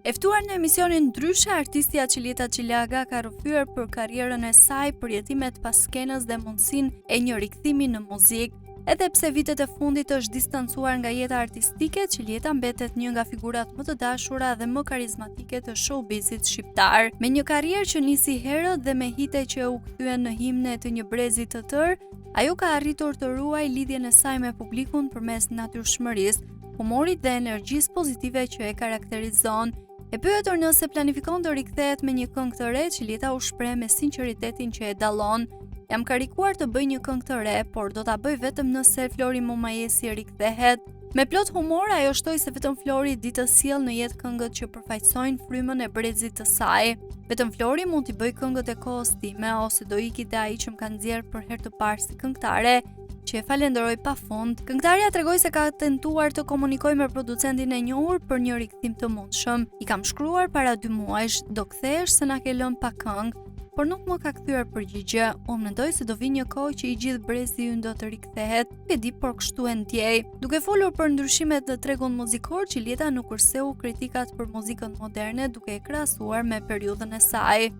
E ftuar në emisionin Ndryshe, artistja Qilieta Qilaga ka rrëfyer për karrierën e saj, përjetimet pas skenës dhe mundësinë e një rikthimi në muzikë. Edhe pse vitet e fundit është distancuar nga jeta artistike, Qilieta mbetet një nga figurat më të dashura dhe më karizmatike të showbizit shqiptar. Me një karrierë që nisi herët dhe me hite që u kthyen në himne të një brezi të tërë, ajo ka arritur të ruaj lidhjen e saj me publikun përmes natyrshmërisë, humorit dhe energjisë pozitive që e karakterizon. E pyetur nëse planifikon të rikthehet me një këngë të re, Qilieta u shpreh me sinqeritetin që e dallon. Jam karikuar të bëj një këngë të re, por do ta bëj vetëm nëse Flori Momajesi rikthehet. Me plot humor, ajo shtoi se vetëm Flori di të sjellë në jetë këngët që përfaqësojnë frymën e brezit të saj. Vetëm Flori mund t'i bëj këngët e kohës time, ose do ikite ai që më ka nxjerrë për herë të parë si këngëtare, që e falenderoj pafund. Këngëtarja tregoi se ka tentuar të komunikojë me producentin e njohur për një rikthim të mundshëm. I kam shkruar para 2 muajsh, do kthehesh se na ke lënë pa këngë, por nuk më ka kthyer përgjigje. Unë mendoj se do vi një kohë që i gjithë brezi ynë do të rikthehet. E di, por kështu e ndjej. Duke folur për ndryshimet në tregun muzikor, Qilieta nuk kurseu kritikat për muzikën moderne, duke e krahasuar me periudhën e saj.